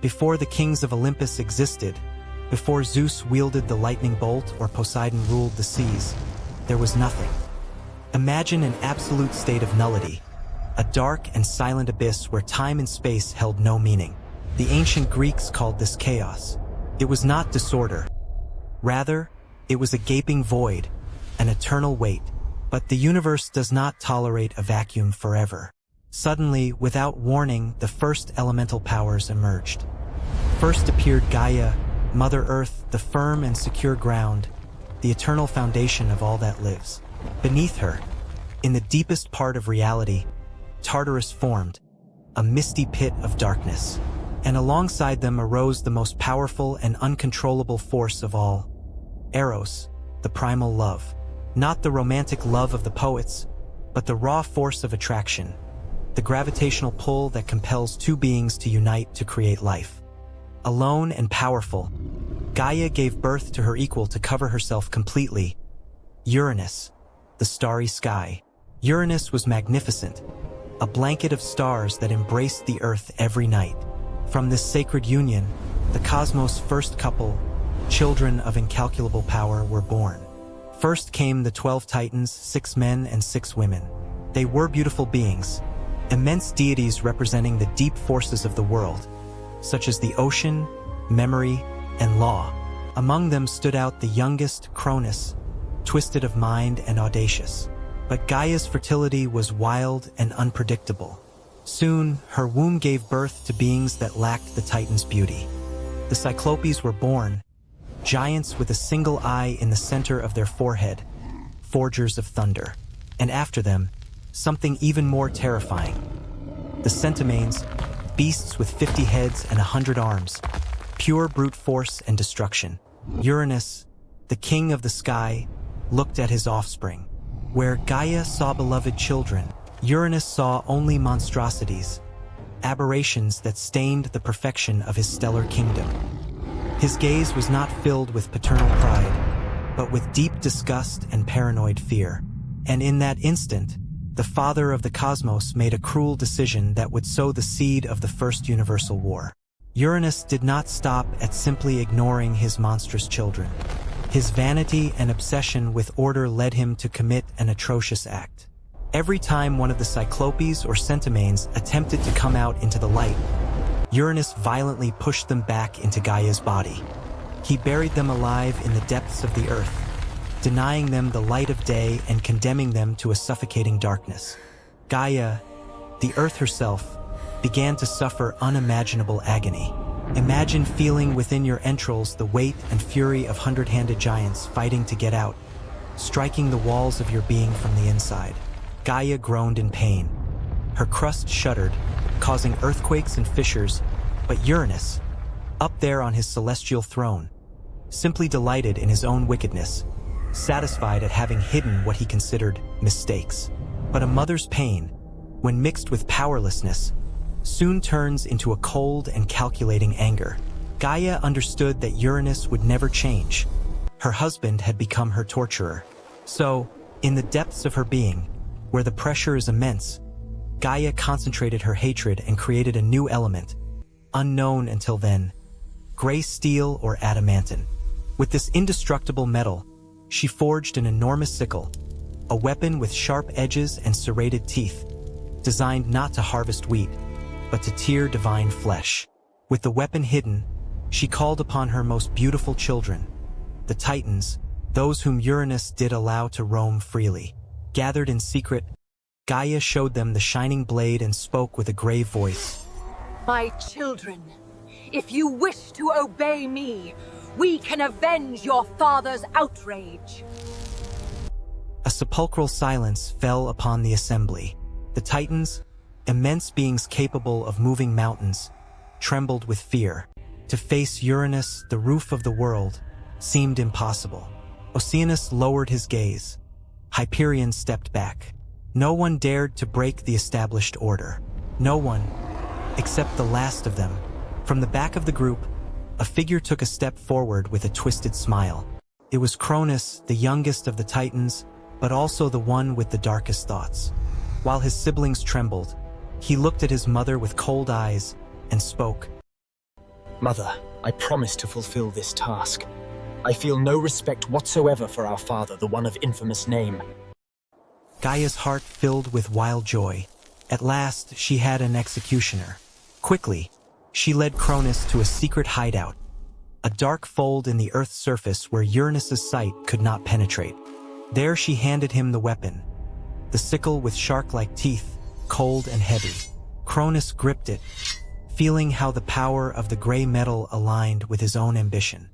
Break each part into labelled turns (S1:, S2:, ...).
S1: Before the kings of Olympus existed, before Zeus wielded the lightning bolt or Poseidon ruled the seas, there was nothing. Imagine an absolute state of nullity, a dark and silent abyss where time and space held no meaning. The ancient Greeks called this chaos. It was not disorder. Rather, it was a gaping void, an eternal weight. But the universe does not tolerate a vacuum forever. Suddenly, without warning, the first elemental powers emerged. First appeared Gaia, Mother Earth, the firm and secure ground, the eternal foundation of all that lives. Beneath her, in the deepest part of reality, Tartarus formed, a misty pit of darkness. And alongside them arose the most powerful and uncontrollable force of all, Eros, the primal love. Not the romantic love of the poets, but the raw force of attraction, the gravitational pull that compels two beings to unite to create life. Alone and powerful, Gaia gave birth to her equal to cover herself completely, Uranus, the starry sky. Uranus was magnificent, a blanket of stars that embraced the earth every night. From this sacred union, the cosmos' first couple, children of incalculable power, were born. First came the 12 titans, 6 men and 6 women. They were beautiful beings, immense deities representing the deep forces of the world, such as the ocean, memory, and law. Among them stood out the youngest, Cronus, twisted of mind and audacious. But Gaia's fertility was wild and unpredictable. Soon, her womb gave birth to beings that lacked the Titan's beauty. The Cyclopes were born, giants with a single eye in the center of their forehead, forgers of thunder. And after them, something even more terrifying. The Centimanes, beasts with 50 heads and 100 arms, pure brute force and destruction. Uranus, the king of the sky, looked at his offspring. Where Gaia saw beloved children, Uranus saw only monstrosities, aberrations that stained the perfection of his stellar kingdom. His gaze was not filled with paternal pride, but with deep disgust and paranoid fear. And in that instant, the father of the cosmos made a cruel decision that would sow the seed of the first universal war. Uranus did not stop at simply ignoring his monstrous children. His vanity and obsession with order led him to commit an atrocious act. Every time one of the Cyclopes or Centimanes attempted to come out into the light, Uranus violently pushed them back into Gaia's body. He buried them alive in the depths of the earth, denying them the light of day and condemning them to a suffocating darkness. Gaia, the earth herself, began to suffer unimaginable agony. Imagine feeling within your entrails the weight and fury of hundred-handed giants fighting to get out, striking the walls of your being from the inside. Gaia groaned in pain. Her crust shuddered, causing earthquakes and fissures, but Uranus, up there on his celestial throne, simply delighted in his own wickedness, satisfied at having hidden what he considered mistakes. But a mother's pain, when mixed with powerlessness, soon turns into a cold and calculating anger. Gaia understood that Uranus would never change. Her husband had become her torturer. So, in the depths of her being, where the pressure is immense, Gaia concentrated her hatred and created a new element, unknown until then, gray steel or adamantine. With this indestructible metal, she forged an enormous sickle, a weapon with sharp edges and serrated teeth, designed not to harvest wheat, but to tear divine flesh. With the weapon hidden, she called upon her most beautiful children, the Titans, those whom Uranus did allow to roam freely. Gathered in secret, Gaia showed them the shining blade and spoke with a grave voice.
S2: My children, if you wish to obey me, we can avenge your father's outrage.
S1: A sepulchral silence fell upon the assembly. The Titans, immense beings capable of moving mountains, trembled with fear. To face Uranus, the roof of the world, seemed impossible. Oceanus lowered his gaze. Hyperion stepped back. No one dared to break the established order. No one, except the last of them. From the back of the group, a figure took a step forward with a twisted smile. It was Cronus, the youngest of the Titans, but also the one with the darkest thoughts. While his siblings trembled, he looked at his mother with cold eyes and spoke.
S3: Mother, I promise to fulfill this task. I feel no respect whatsoever for our father, the one of infamous name.
S1: Gaia's heart filled with wild joy. At last, she had an executioner. Quickly, she led Cronus to a secret hideout, a dark fold in the Earth's surface where Uranus's sight could not penetrate. There she handed him the weapon, the sickle with shark-like teeth, cold and heavy. Cronus gripped it, feeling how the power of the gray metal aligned with his own ambition.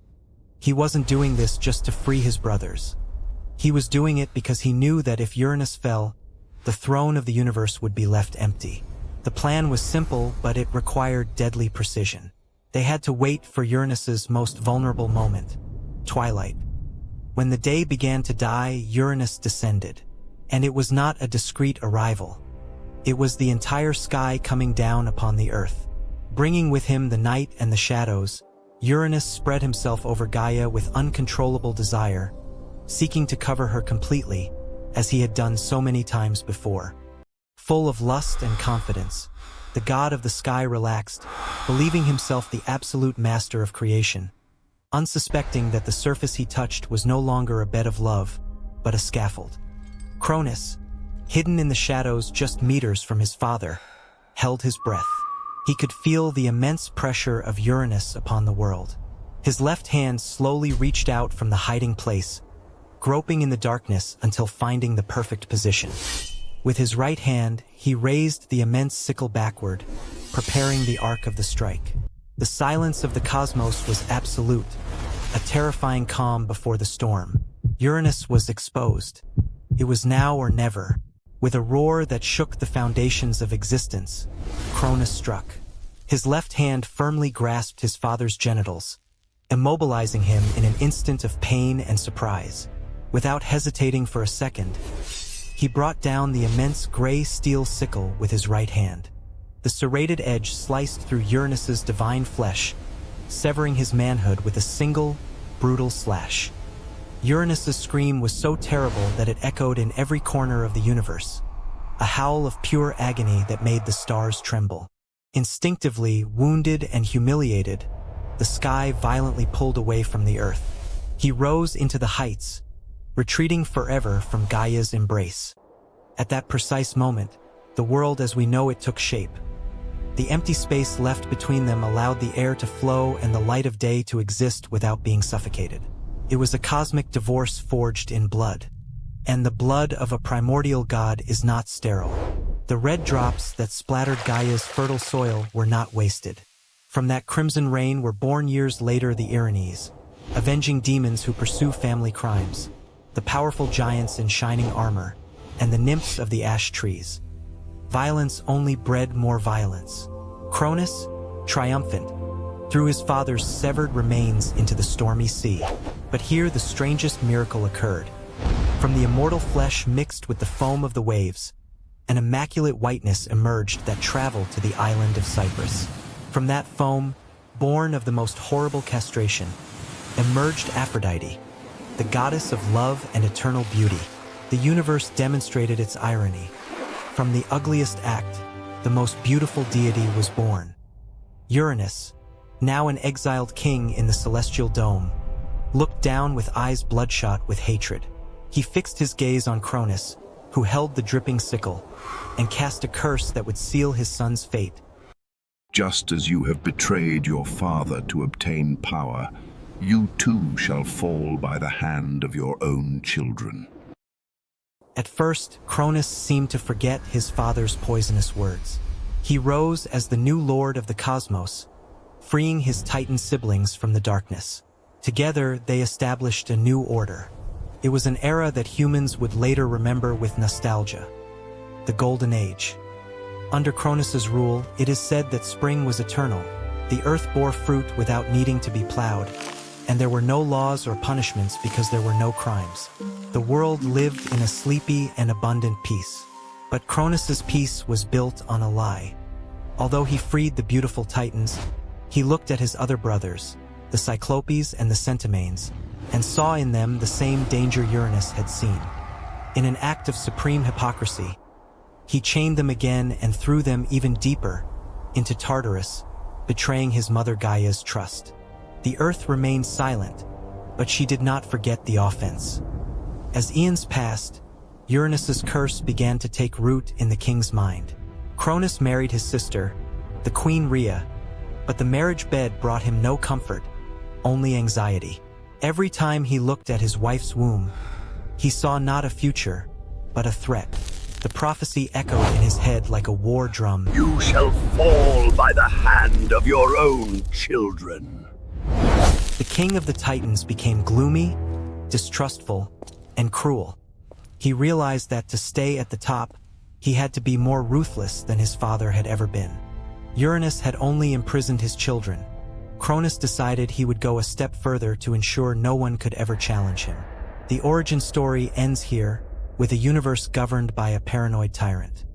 S1: He wasn't doing this just to free his brothers. He was doing it because he knew that if Uranus fell, the throne of the universe would be left empty. The plan was simple, but it required deadly precision. They had to wait for Uranus's most vulnerable moment, twilight. When the day began to die, Uranus descended. And it was not a discreet arrival. It was the entire sky coming down upon the Earth. Bringing with him the night and the shadows, Uranus spread himself over Gaia with uncontrollable desire, seeking to cover her completely, as he had done so many times before. Full of lust and confidence, the god of the sky relaxed, believing himself the absolute master of creation, unsuspecting that the surface he touched was no longer a bed of love, but a scaffold. Cronus, hidden in the shadows just meters from his father, held his breath. He could feel the immense pressure of Uranus upon the world. His left hand slowly reached out from the hiding place, groping in the darkness until finding the perfect position. With his right hand, he raised the immense sickle backward, preparing the arc of the strike. The silence of the cosmos was absolute, a terrifying calm before the storm. Uranus was exposed. It was now or never. With a roar that shook the foundations of existence, Cronus struck. His left hand firmly grasped his father's genitals, immobilizing him in an instant of pain and surprise. Without hesitating for a second, he brought down the immense gray steel sickle with his right hand. The serrated edge sliced through Uranus's divine flesh, severing his manhood with a single, brutal slash. Uranus's scream was so terrible that it echoed in every corner of the universe, a howl of pure agony that made the stars tremble. Instinctively, wounded and humiliated, the sky violently pulled away from the Earth. He rose into the heights, retreating forever from Gaia's embrace. At that precise moment, the world as we know it took shape. The empty space left between them allowed the air to flow and the light of day to exist without being suffocated. It was a cosmic divorce forged in blood. And the blood of a primordial god is not sterile. The red drops that splattered Gaia's fertile soil were not wasted. From that crimson rain were born years later the tyrannies, avenging demons who pursue family crimes, the powerful giants in shining armor, and the nymphs of the ash trees. Violence only bred more violence. Cronus, triumphant, threw his father's severed remains into the stormy sea. But here the strangest miracle occurred. From the immortal flesh mixed with the foam of the waves, an immaculate whiteness emerged that traveled to the island of Cyprus. From that foam, born of the most horrible castration, emerged Aphrodite, the goddess of love and eternal beauty. The universe demonstrated its irony. From the ugliest act, the most beautiful deity was born. Uranus, now an exiled king in the celestial dome, looked down with eyes bloodshot with hatred. He fixed his gaze on Cronus, who held the dripping sickle, and cast a curse that would seal his son's fate.
S4: Just as you have betrayed your father to obtain power, you too shall fall by the hand of your own children.
S1: At first, Cronus seemed to forget his father's poisonous words. He rose as the new lord of the cosmos, freeing his Titan siblings from the darkness. Together, they established a new order. It was an era that humans would later remember with nostalgia. The Golden Age. Under Cronus's rule, it is said that spring was eternal. The earth bore fruit without needing to be plowed, and there were no laws or punishments because there were no crimes. The world lived in a sleepy and abundant peace. But Cronus's peace was built on a lie. Although he freed the beautiful Titans, he looked at his other brothers, the Cyclopes and the Centimanes, and saw in them the same danger Uranus had seen. In an act of supreme hypocrisy, he chained them again and threw them even deeper into Tartarus, betraying his mother Gaia's trust. The earth remained silent, but she did not forget the offense. As eons passed, Uranus's curse began to take root in the king's mind. Cronus married his sister, the Queen Rhea, but the marriage bed brought him no comfort, only anxiety. Every time he looked at his wife's womb, he saw not a future, but a threat. The prophecy echoed in his head like a war drum.
S4: You shall fall by the hand of your own children.
S1: The king of the Titans became gloomy, distrustful, and cruel. He realized that to stay at the top, he had to be more ruthless than his father had ever been. Uranus had only imprisoned his children. Cronus decided he would go a step further to ensure no one could ever challenge him. The origin story ends here, with a universe governed by a paranoid tyrant.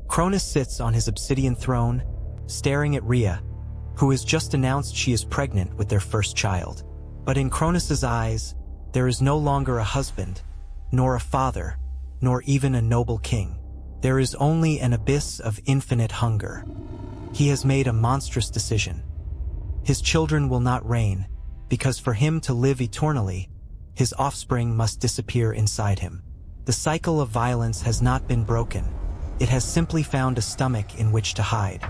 S1: Cronus sits on his obsidian throne, staring at Rhea, who has just announced she is pregnant with their first child. But in Cronus's eyes, there is no longer a husband, nor a father, nor even a noble king. There is only an abyss of infinite hunger. He has made a monstrous decision. His children will not reign, because for him to live eternally, his offspring must disappear inside him. The cycle of violence has not been broken. It has simply found a stomach in which to hide.